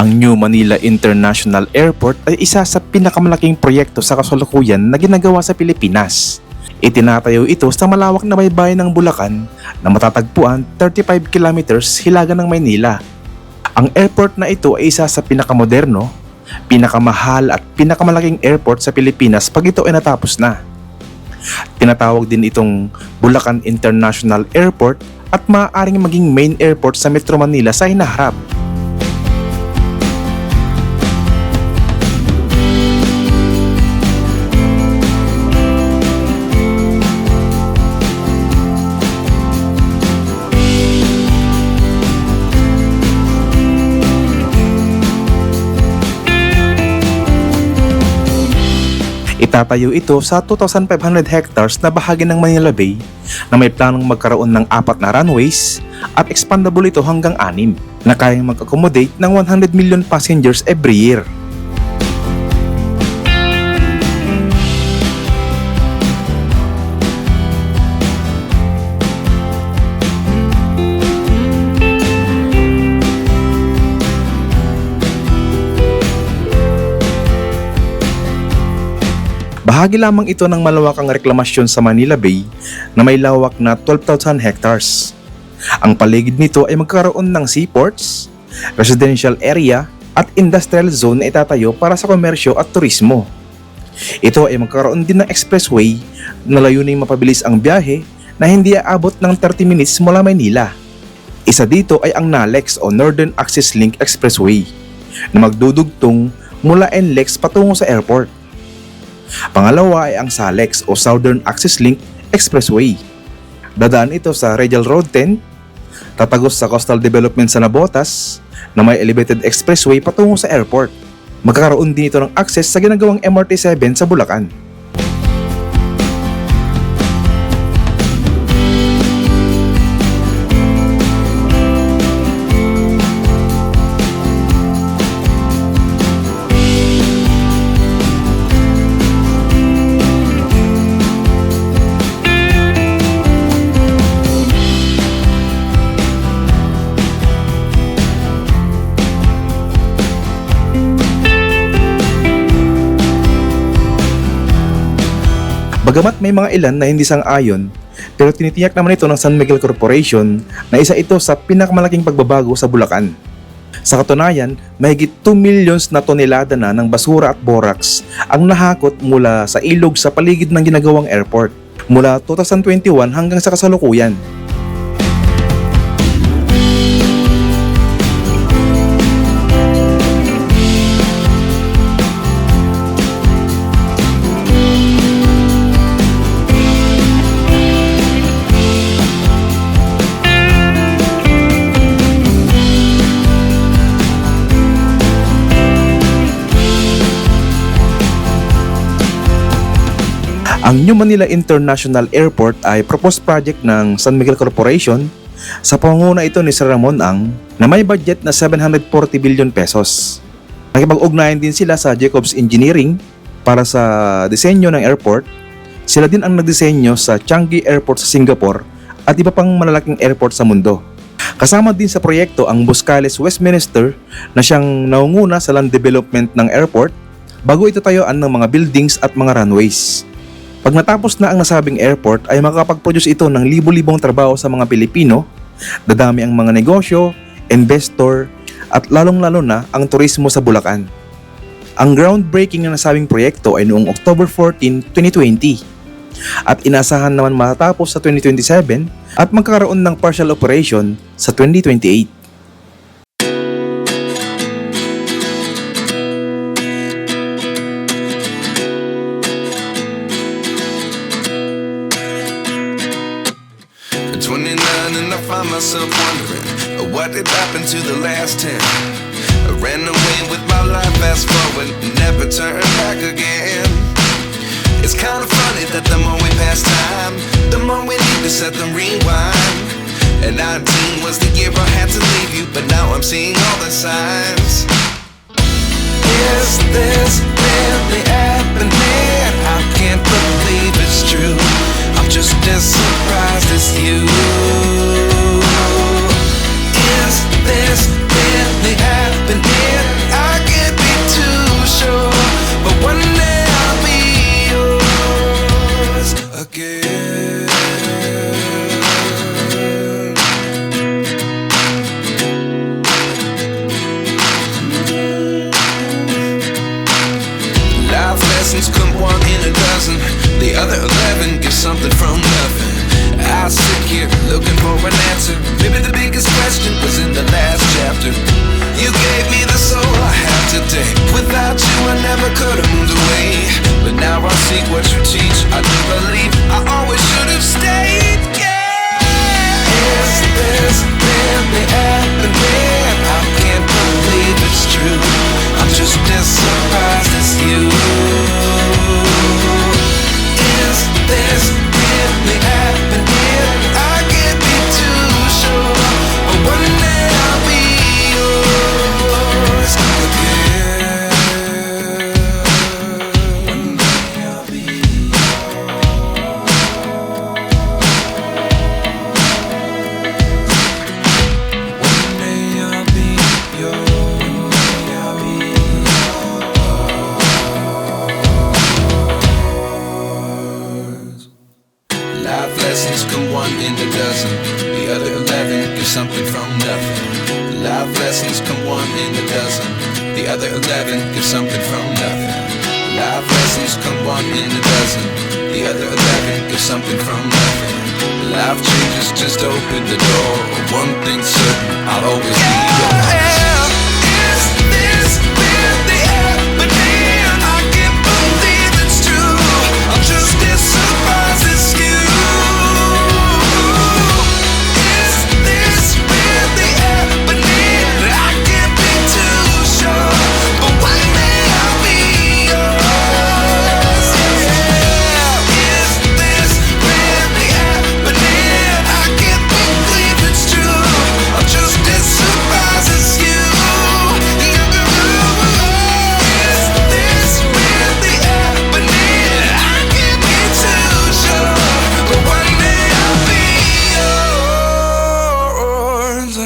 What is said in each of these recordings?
Ang New Manila International Airport ay isa sa pinakamalaking proyekto sa kasalukuyan na ginagawa sa Pilipinas. Itinatayo ito sa malawak na baybayin ng Bulacan na matatagpuan 35 kilometers hilaga ng Maynila. Ang airport na ito ay isa sa pinakamoderno, pinakamahal at pinakamalaking airport sa Pilipinas pag ito ay natapos na. Tinatawag din itong Bulacan International Airport at maaaring maging main airport sa Metro Manila sa hinaharap. Itatayo ito sa 2,500 hectares na bahagi ng Manila Bay na may planong magkaroon ng 4 na runways at expandable ito hanggang 6 na kayang mag-accommodate ng 100 million passengers every year. Bahagi lamang ito ng malawakang reklamasyon sa Manila Bay na may lawak na 12,000 hectares. Ang paligid nito ay magkakaroon ng seaports, residential area at industrial zone na itatayo para sa komersyo at turismo. Ito ay magkakaroon din ng expressway na layuning mapabilis ang biyahe na hindi aabot ng 30 minutes mula Maynila. Isa dito ay ang NALEX o Northern Axis Link Expressway na magdudugtong mula NLEX patungo sa airport. Pangalawa ay ang SALEX o Southern Axis Link Expressway. Dadaan ito sa Radial Road 10, tatagos sa Coastal Development sa Nabotas na may elevated expressway patungo sa airport. Magkakaroon din ito ng access sa ginagawang MRT 7 sa Bulacan. Bagamat may mga ilan na hindi sang-ayon, pero tinitiyak naman ito ng San Miguel Corporation na isa ito sa pinakamalaking pagbabago sa Bulacan. Sa katunayan, mahigit 2 millions na tonelada na ng basura at borax ang nahakot mula sa ilog sa paligid ng ginagawang airport mula 2021 hanggang sa kasalukuyan. Ang New Manila International Airport ay proposed project ng San Miguel Corporation sa pangunguna ito ni Sir Ramon Ang na may budget na 740 billion pesos. Nakipag-ugnayan din sila sa Jacobs Engineering para sa disenyo ng airport. Sila din ang nagdisenyo sa Changi Airport sa Singapore at iba pang malalaking airport sa mundo. Kasama din sa proyekto ang Buscales Westminster na siyang naunguna sa land development ng airport bago ito tayuan ng mga buildings at mga runways. Pag natapos na ang nasabing airport ay makakapag-produce ito ng libo-libong trabaho sa mga Pilipino, dadami ang mga negosyo, investor at lalong-lalo na ang turismo sa Bulacan. Ang groundbreaking ng nasabing proyekto ay noong October 14, 2020 at inasahan naman matatapos sa 2027 at magkakaroon ng partial operation sa 2028. Find myself wondering what did happen to the last 10. I ran away with my life, fast forward, never turn back again. It's kind of funny that the more we pass time, the more we need to set the rewind. And 19 was the year I had to leave you, but now I'm seeing all the signs. Is this really happening? I can't believe it's true. I'm just as surprised as you. Is this really happening? dozen. The other 11 give something from nothing. I sit here looking for an answer. Maybe the biggest question was in the last chapter. You gave me the soul I have today. Without you I never could have moved away. But now I see what you teach. I do believe I always should have stayed. Yeah. Is this really happening? I can't believe it's true. I'm just as surprised as you. Is this really happening? I can't be too sure. But one day I'll be yours again. One day I'll be One day I'll be yours. One day I'll be yours. Life lessons come one in a dozen. The other 11 give something from nothing. Life lessons come one in a dozen. The other 11 give something from nothing. Life lessons come one in a dozen. The other 11 give something from nothing. Life changes just open the door. One thing's certain, I'll always be yours. Is this really happening? I can't believe it's true. I'm just as surprised as you. Is this really happening? I can't be too sure. But one day I'll be yours. Yeah. Is this really happening? I can't believe it's true. I'm just as surprised as you. Is this really happening? I can't be too sure. But one day I'll be yours.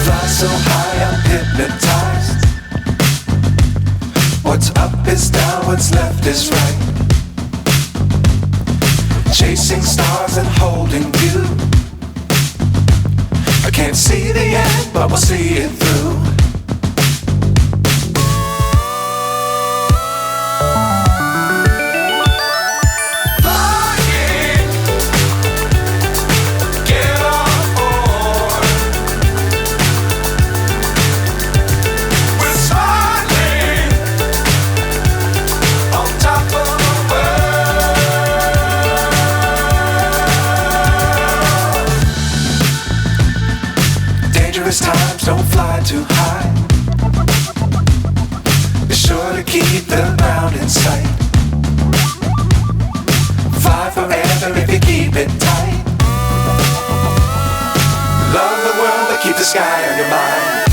Fly so high, I'm hypnotized. What's up is down, what's left is right. Chasing stars and holding you. I can't see the end, but we'll see it through. Flying, get on board. We're smiling on top of the world. Dangerous times, don't fly too high. Be sure to keep the ground in sight. Fly forever if you keep it tight. Love the world, but keep the sky on your mind.